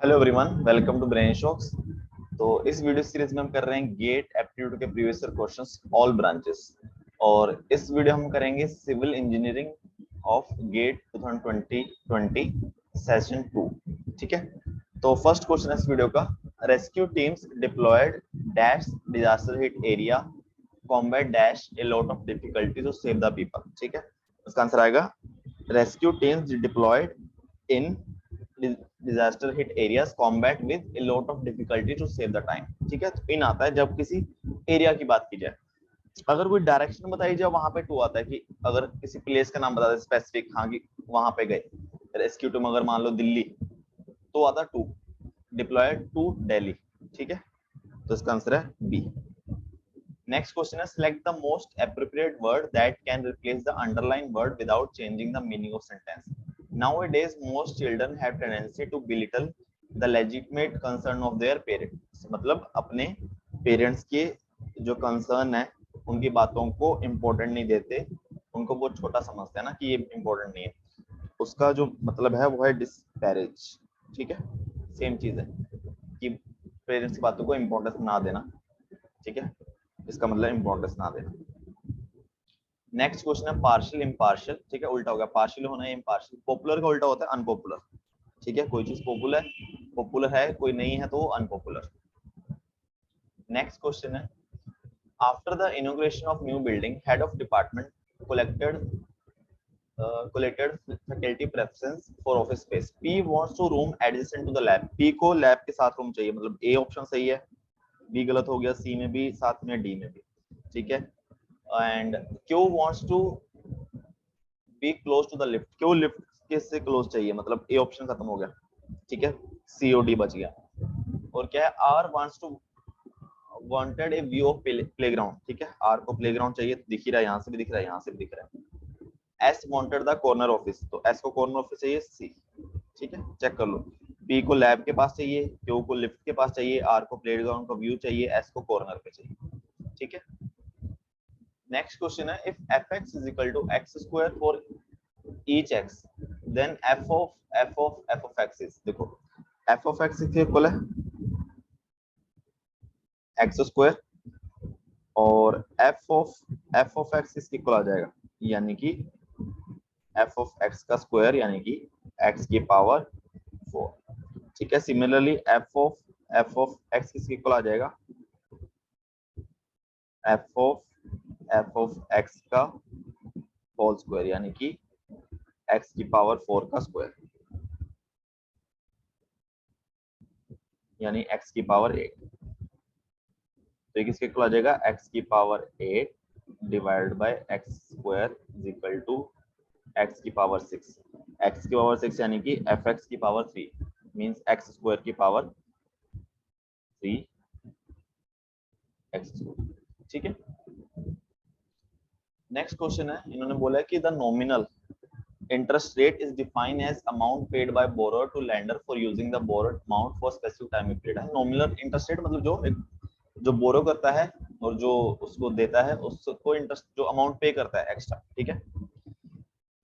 Hello everyone, welcome to brain shocks. तो इस video series में हम कर रहे हैं गेट एप्टीट्यूड के previous year questions all branches. और इस वीडियो हम करेंगे civil engineering of GATE 2020 session 2। ठीक है, तो फर्स्ट क्वेश्चन है इस वीडियो का, rescue teams deployed dash disaster hit area combat dash a lot of difficulty to save the people. ठीक है, इसका आंसर आएगा rescue teams deployed in disaster hit areas combat with a lot of difficulty to save the time. ठीक है, तो इन आता है जब किसी एरिया की बात की जाए। अगर कोई डायरेक्शन बताई जाए वहां पे टू आता है, कि अगर किसी प्लेस का नाम बता दे स्पेसिफिक, हाँ कि वहां पे गए रेस्क्यू टीम, अगर मान लो दिल्ली, तो आता टू डिप्लॉयड टू दिल्ली। ठीक है, तो इसका आंसर है बी। नेक्स्ट क्वेश्चन है, select the most appropriate word that can replace the underline word without changing the meaning of sentence. Nowadays, most children have tendency to belittle the legitimate concern of their parents। मतलब अपने parents के जो concern है उनकी बातों को important नहीं देते, उनको बहुत छोटा समझते हैं ना कि ये इम्पोर्टेंट नहीं है। उसका जो मतलब है वो है डिस्पैरेज। ठीक है, सेम चीज है कि पेरेंट्स की बातों को इम्पोर्टेंस ना देना। ठीक है, इसका मतलब इम्पोर्टेंस ना देना। नेक्स्ट क्वेश्चन है पार्शियल इम्पार्शियल। ठीक है, उल्टा हो गया, पार्शियल होना है इम्पार्शियल। पॉपुलर का उल्टा होता है अनपॉपुलर। ठीक है, कोई चीज पॉपुलर है, कोई नहीं है तो वो अनपॉपुलर। नेक्स्ट क्वेश्चन है, after the inauguration of new building head of department collected faculty preference for office space। P wants to room adjacent to the lab। P को लैब के साथ रूम चाहिए, मतलब A ऑप्शन सही है, B गलत हो गया, C में भी साथ में, D में भी। ठीक है, and Q wants to be close to the lift। Q lift के से क्लोज चाहिए, मतलब A ऑप्शन खत्म हो गया। ठीक है, C और D बच गया। और क्या है, R wants to wanted a view of playground। ठीक है, R को प्लेग्राउंड चाहिए, दिख ही रहा है, यहाँ से भी दिख रहा है, यहाँ से भी दिख रहा है। S wanted the corner office, तो S को कॉर्नर ऑफिस चाहिए, C। ठीक है, चेक कर लो, P को लैब के पास चाहिए, Q को लिफ्ट के पास चाहिए, R को प्लेग्राउंड का व्यू चाहिए, S को कॉर्नर पे चाहिए। ठीक है, नेक्स्ट क्वेश्चन है, if fx is equal to x square for each x then f of x is। देखो f of x इक्वल है x स्क्वायर, और f of x इसके इक्वल आ जाएगा, यानी कि f of x का स्क्वायर, यानी कि x की पावर 4। ठीक है, सिमिलरली f of x किसके इक्वल आ जाएगा, f of x का होल स्क्वायर, यानी कि x की पावर 4 का स्क्वायर, यानी x की पावर 8। तो ये किसके इक्वल आ जाएगा, x की power 8 divide by x square is equal to x की पावर 6। x की पावर 6 यानी कि fx की पावर 3 मींस x स्क्वायर की पावर 3 x स्क्वायर। ठीक है, नेक्स्ट क्वेश्चन है, इन्होंने बोला है कि the nominal interest rate is defined as amount paid by borrower to lender for using the borrowed amount for specific time period है। nominal interest rate मतलब जो बोरो करता है और जो उसको देता है उसको इंटरेस्ट, जो अमाउंट पे करता है एक्स्ट्रा। ठीक है,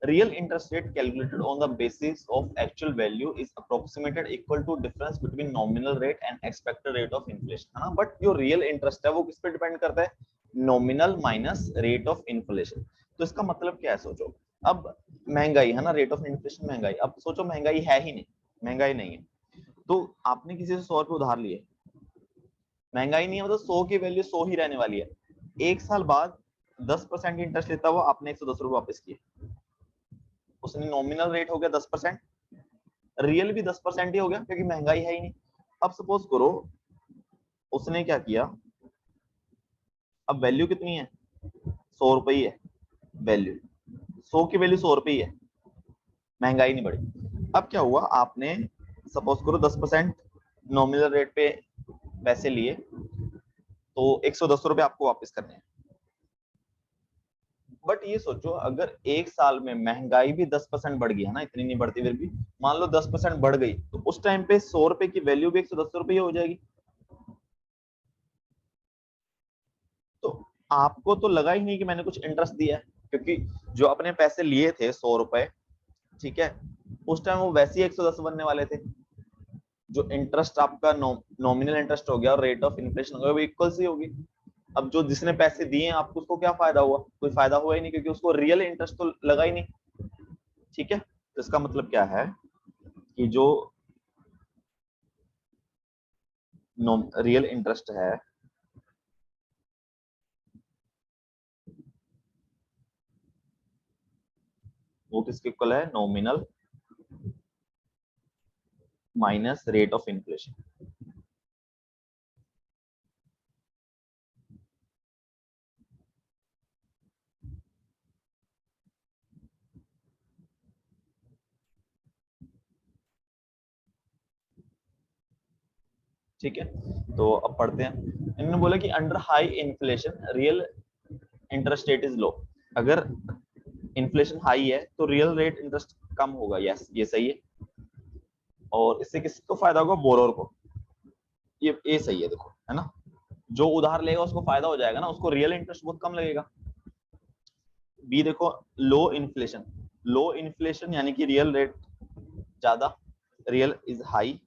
real interest rate calculated on the basis of actual value is approximated equal to difference between nominal rate and expected rate of inflation. है ना, बट जो रियल इंटरेस्ट है वो किस पे डिपेंड करता है, nominal minus rate of inflation. तो इसका मतलब क्या है, सोचो अब महंगाई है ना, रेट ऑफ इन्फ्लेशन महंगाई, अब सोचो महंगाई है ही नहीं, महंगाई नहीं है, तो आपने किसी से 100 रुपए उधार लिए, महंगाई नहीं है, मतलब 100 की वैल्यू 100 ही रहने वाली है। एक साल बाद 10% इंटरेस्ट लेता हुआ आपने 110 रुपए वापस किए, उसने नॉमिनल रेट हो गया 10%, रियल भी 10% ही हो गया क्योंकि महंगाई है ही नहीं। अब सपोज करो उसने क्या किया, अब वैल्यू कितनी है, 100 रुपए ही है वैल्यू, 100 की वैल्यू 100 रुपए ही है, महंगाई नहीं बढ़ी। अब क्या हुआ, आपने सपोज करो 10% नॉमिनल रेट पे पैसे लिए, तो 110 रुपए आपको वापस करने हैं। बट ये सोचो अगर एक साल में महंगाई भी 10% बढ़ गई है ना, इतनी नहीं बढ़ती फिर भी, मान लो 10% बढ़ गई, तो उस टाइम पे 100 रुपए की वैल्यू भी 110 रुपए हो जाएगी। तो आपको तो लगा ही नहीं कि मैंने कुछ इंटरेस्ट दिया है, क्योंकि जो अपने पैसे लिए थे 100 रुपए, ठीक है, उस टाइम वो वैसे ही 110 बनने वाले थे। जो इंटरेस्ट आपका नॉमिनल इंटरेस्ट हो गया और रेट ऑफ इन्फ्लेशन हो गया वो इक्वल सी होगी। अब जो जिसने पैसे दिए आपको उसको क्या फायदा हुआ, कोई फायदा हुआ ही नहीं, क्योंकि उसको रियल इंटरेस्ट तो लगा ही नहीं। ठीक है, तो इसका मतलब क्या है कि जो रियल इंटरेस्ट है वो किसके इक्वल है, nominal minus rate of inflation. ठीक है, तो अब पढ़ते हैं। इन्होंने बोला कि under high inflation real interest rate is low. अगर इन्फ्लेशन हाई है तो रियल रेट इंटरेस्ट कम होगा, यस ये सही है। और इससे किसको फायदा होगा, बोरोर को। ये सही है, देखो है ना, जो उधार लेगा उसको फायदा हो जाएगा ना, उसको रियल इंटरेस्ट बहुत कम लगेगा। बी देखो, लो इन्फ्लेशन, लो इन्फ्लेशन यानी कि रियल रेट ज्यादा, रियल इज हाई,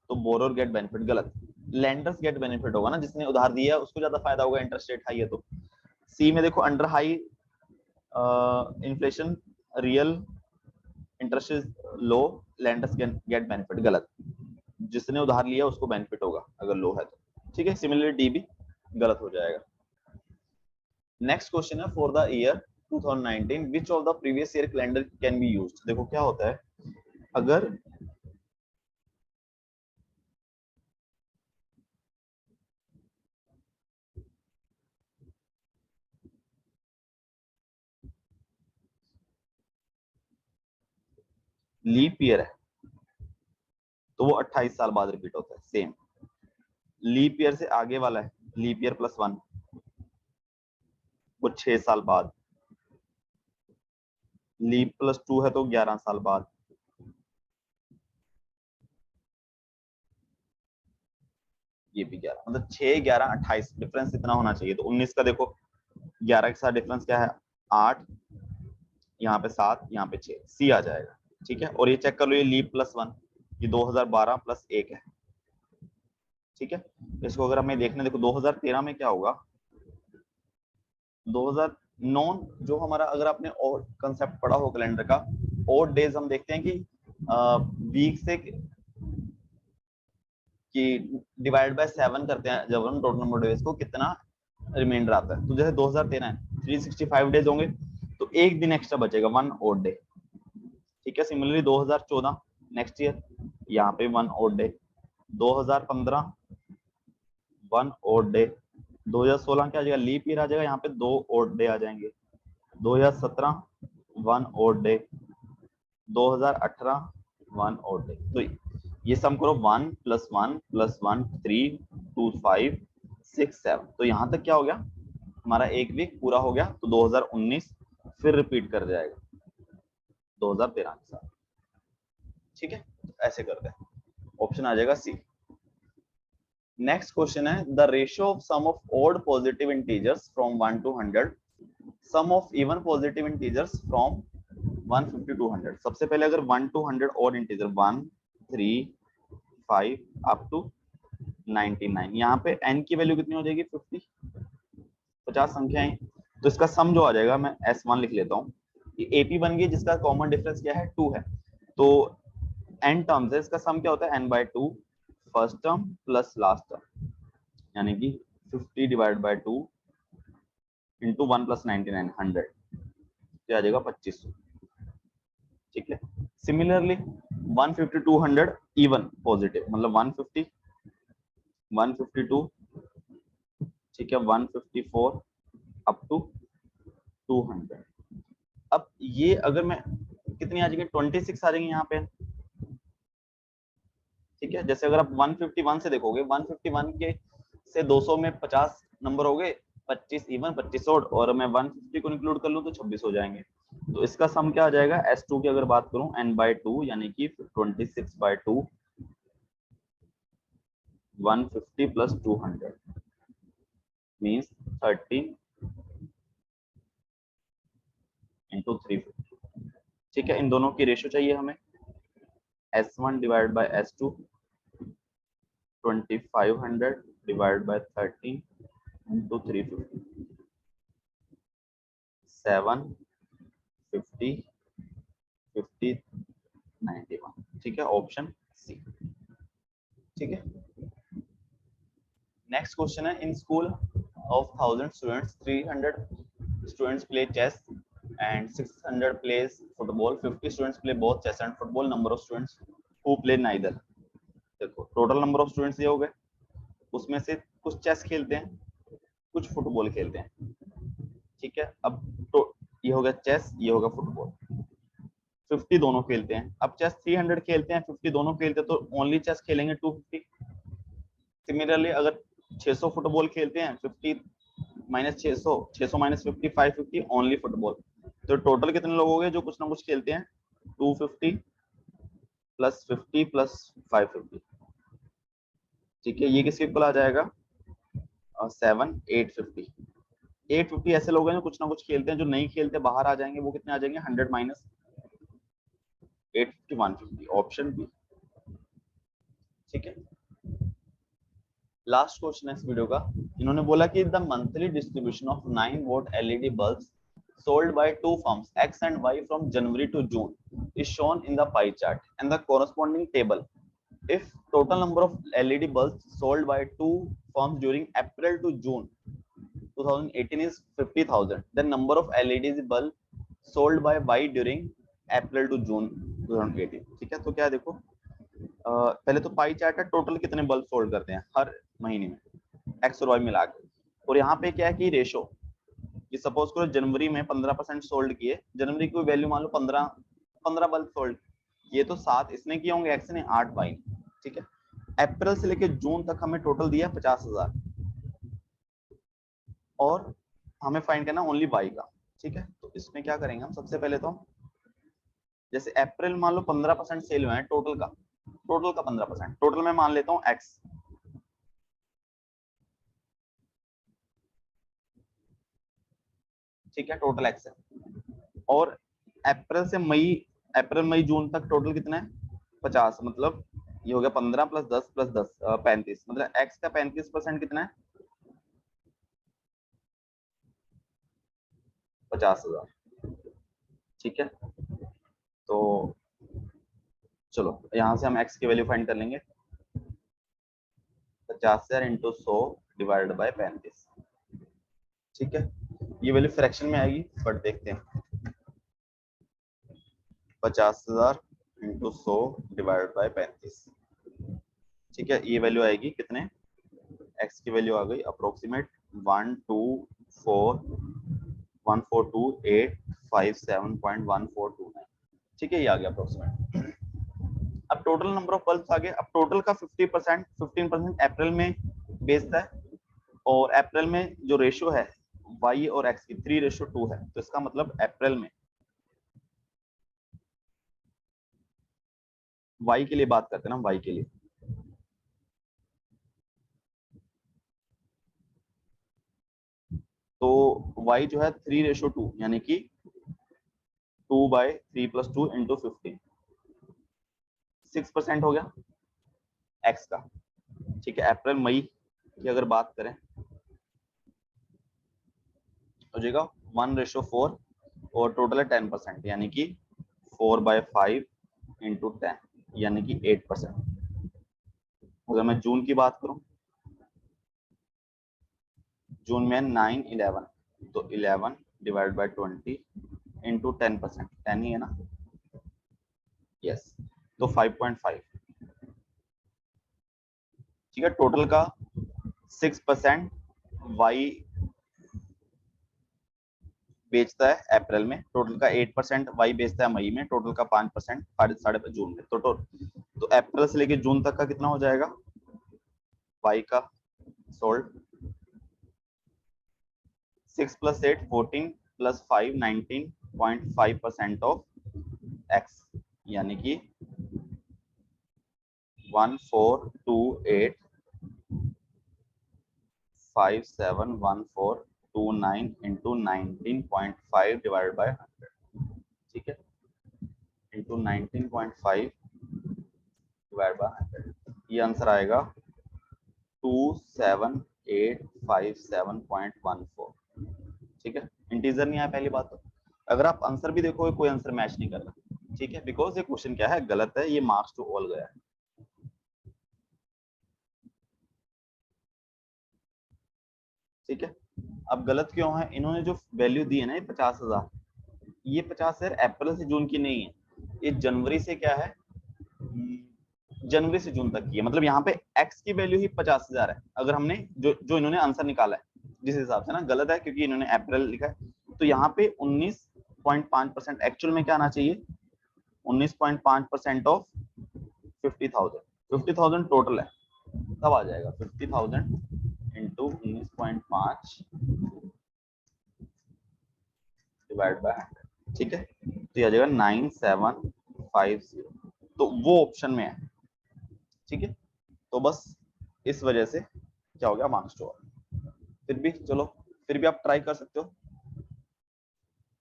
तो बोरोर गेट बेनिफिट, गलत। लेंडर्स गेट बेनिफिट होगा ना, जिसने उधार दिया है उसको ज्यादा फायदा होगा, इंटरेस्ट रेट हाई है तो। सी में देखो, under high inflation real interest is low, lenders get benefit, गलत। जिसने उधार लिया उसको बेनिफिट होगा अगर लो है तो। ठीक है, सिमिलरली डी भी गलत हो जाएगा। नेक्स्ट क्वेश्चन है, for the year 2019 which of the previous year calendar can be used. देखो क्या होता है, अगर लीप ईयर है तो वो 28 साल बाद रिपीट होता है, सेम। लीप ईयर से आगे वाला है, लीप ईयर +1, वो 6 साल बाद। लीप +2 है तो 11 साल बाद। ये भी 11, मतलब 6, 11, 28 डिफरेंस इतना होना चाहिए। तो 19 का देखो, 11 के साथ डिफरेंस क्या है, 8, यहाँ पे 7, यहाँ पे 6, सी आ जाएगा। ठीक है, और ये चेक कर लो, ये लीप +1, ये 2012 +1 है। ठीक है, इसको अगर हमें देखना, देखो 2013 में क्या होगा, 2009 जो हमारा, अगर आपने और कंसेप्ट पढ़ा हो कैलेंडर का, और डेज हम देखते हैं कि वीक से कि डिवाइड बाय 7 करते हैं जब हम टोटल नंबर डेज को, कितना रिमाइंडर आता है। तो जैसे 2013 है, 365 डेज होंगे तो एक दिन एक्स्ट्रा बचेगा, 1 और डे। ठीक है, सिमिलरली 2014 नेक्स्ट ईयर, यहाँ पे 1 और डे। 2015 1 और डे। 2016 क्या आ जाएगा, लीप ईयर आ जाएगा, यहाँ पे 2 और डे आ जाएंगे। 2017 1 और डे। 2018 1 और डे। तो ये सम करो, 1 + 1 + 1 3 2 5 6 7, तो यहाँ तक क्या हो गया, हमारा एक वीक पूरा हो गया। तो 2019 फिर रिपीट कर जाएगा 2013 के साथ। ठीक है, तो ऐसे करते हैं, ऑप्शन आ जाएगा सी। नेक्स्ट क्वेश्चन है, the ratio of sum of odd positive integers from 1 to 100, sum of even positive integers from 150 to 100। सबसे पहले अगर 1 to 100 odd integer, 1 3 5 up to 99, यहाँ पे n की वैल्यू कितनी हो जाएगी, 50, 50 संख्याएं। तो इसका सम जो आ जाएगा, मैं S1 लिख लेता हूँ, ये AP बन गई, जिसका कॉमन डिफरेंस क्या है, 2 है। तो n टर्म्स है, इसका सम क्या होता है, n/2, first term plus last term, यानी कि 50/2 इंटू 1 + 99 100, क्या आ जाएगा 2500। ठीक है, सिमिलरली 150 to 100 इवन पॉजिटिव, मतलब 150 152, ठीक है 154 अप टू 200। अब ये अगर मैं, कितनी आ जाएगी, 26 आ जाएंगे यहाँ पे। ठीक है, जैसे अगर आप 151 से देखोगे, 151 के से 200 में 50 नंबर हो गए, 25 इवन 25 ओड, और मैं 150 को इंक्लूड कर लूँ तो 26 हो जाएंगे। तो इसका सम क्या आ जाएगा, S2 की अगर बात करूं, n/2 यानी कि 26/2 150 + 200 मींस 13 इंटू 350। ठीक है, इन दोनों की रेशियो चाहिए हमें, S1/S2 2500 divided by 13 into 350, 7 50 50 91। ठीक है, ऑप्शन सी। ठीक है, नेक्स्ट क्वेश्चन है, in school of 1000 students 300 students play chess and 600 plays football, 50 students play both chess and football, number of students who play neither। देखो total number of students ये हो गए, उसमें से कुछ चेस खेलते हैं, कुछ फुटबॉल खेलते हैं। ठीक है, अब तो ये हो गया चेस, ये होगा फुटबॉल। 50 दोनों खेलते हैं। अब चेस 300 खेलते हैं, 50 दोनों खेलते हैं, तो ओनली चेस खेलेंगे 250। सिमिलरली अगर 600 फुटबॉल खेलते हैं, 50 माइनस 600, 600 माइनस 50, 550 ओनली फुटबॉल। तो टोटल कितने लोग हो गए जो कुछ ना कुछ खेलते हैं? 250 प्लस 50 प्लस 550। ठीक है, ये किसके इक्वल आ जाएगा? 7 850। 850 ऐसे लोग हैं जो कुछ ना कुछ खेलते हैं, जो नहीं खेलते बाहर आ जाएंगे, वो कितने आ जाएंगे? 100 माइनस 850 150, ऑप्शन बी। ठीक है, लास्ट क्वेश्चन है इस वीडियो का। इन्होंने बोला कि the monthly distribution of 9 vote LED bulbs sold by two firms X and Y from January to June is shown in the pie chart and the corresponding table. If total number of LED bulbs sold by two firms during April to June 2018 is 50,000, then number of LED bulbs sold by Y during April to June 2018। ठीक है, तो क्या देखो, पहले तो pie chart है, total कितने bulb sold करते हैं हर महीने में, एक्स और वाई मिला के। और यहाँ पे क्या है कि रेशो, कि सपोज करो जनवरी में 15% सोल्ड किए, जनवरी की वैल्यू मान लो 15 बल्ब सोल्ड, ये तो 7 इसने किए होंगे एक्स ने, 8 वाई ने। ठीक है, अप्रैल से लेके जून तक हमें टोटल दिया 50,000 और हमें फाइंड करना ओनली वाई का। ठीक है, तो इसमें क्या करेंगे हम, सबसे पहले तो जैसे अप्रैल मान लो 15% सेल हुआ है टोटल का 15%, टोटल में मान लेता हूँ एक्स। ठीक है, टोटल एक्स है। और अप्रैल मई जून तक टोटल कितना है? 50, मतलब ये हो गया 15 प्लस 10 प्लस 10 35, मतलब एक्स का 35% कितना है? 50,000। ठीक है, तो चलो यहां से हम एक्स की वैल्यू फाइंड कर लेंगे। 50,000 इंटू 100 डिवाइडेड बाय 35। ठीक है, ये वैल्यू फ्रैक्शन में आएगी, बट देखते हैं। 50,000 इंटू 100 डिवाइडेड बाय 35। ठीक है, ये वैल्यू आएगी कितने? एक्स की वैल्यू आ गई अप्रोक्सीमेट 1242857.1429। ठीक है, ये आ गया अप्रोक्सीमेट। अब टोटल नंबर ऑफ बल्ब्स आ गए। अब टोटल का 50%, 15% अप्रैल में बेचता है, और अप्रैल में जो रेशियो है वाई और एक्स की 3:2 है, तो इसका मतलब अप्रैल में वाई के लिए बात करते हैं ना, वाई के लिए तो y जो है 3:2, यानी कि 2/3 + 2 × 15, 6% हो गया x का। ठीक है, अप्रैल मई की अगर बात करें हो जाएगा 1:4, और टोटल है 10%, यानी कि 4/5 × 10, यानी कि 8%। अगर मैं जून की बात करूं, जून में 9 11, तो 11 डिवाइड बाय 20 इंटू 10%, 10 ही है ना, यस, तो 5.5। ठीक है, टोटल का 6% वाई बेचता है अप्रैल में, टोटल का 8% वाई बेचता है मई में, टोटल का 5% साढ़े जून में। तो अप्रैल से लेके जून तक का कितना हो जाएगा वाई का सोल्ड? 6 + 8 14 + 5 19.5% ऑफ एक्स, यानी कि 1428571429 इंटू 19.5 डिवाइडेड बाय 100। ठीक है, इंटू 19.5 डिवाइड बाय 100, ये आंसर आएगा 278557.14। ठीक है, इंटीजर नहीं आया पहली बात तो। अगर आप आंसर भी देखोगे कोई आंसर मैच नहीं कर रहा, ठीक है, बिकॉज ये क्वेश्चन क्या है, गलत है, ये मार्क्स टू ऑल गया है। ठीक है, अब गलत क्यों है, इन्होंने जो वैल्यू दी है ना, ये 50,000, ये 50,000 अप्रैल से जून की नहीं है, ये जनवरी से क्या है, जनवरी से जून तक की है। मतलब यहाँ पे एक्स की वैल्यू ही 50,000 है, अगर हमने जो इन्होंने आंसर निकाला है जिस हिसाब से ना, गलत है क्योंकि इन्होंने अप्रैल लिखा है। तो यहाँ पे 19.5% एक्चुअल में क्या आना चाहिए, 19.5% ऑफ 50,000, 50,000 टोटल है, तब आ जाएगा 50,000 इंटू 19.5 डिवाइड बाय 100। ठीक है, तो ये आ जाएगा 9750, तो वो ऑप्शन में है। ठीक है, तो बस इस वजह से क्या हो गया, मार्क्स टू ऑल। फिर भी चलो, फिर भी आप ट्राई कर सकते हो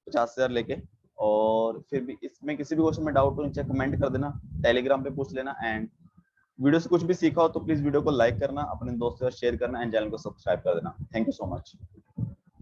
50,000 लेके। और फिर भी इसमें किसी भी क्वेश्चन में डाउट हो नीचे कमेंट कर देना, टेलीग्राम पे पूछ लेना। एंड वीडियो से कुछ भी सीखा हो तो प्लीज वीडियो को लाइक करना, अपने दोस्तों के साथ शेयर करना एंड चैनल को सब्सक्राइब कर देना। Thank you so much.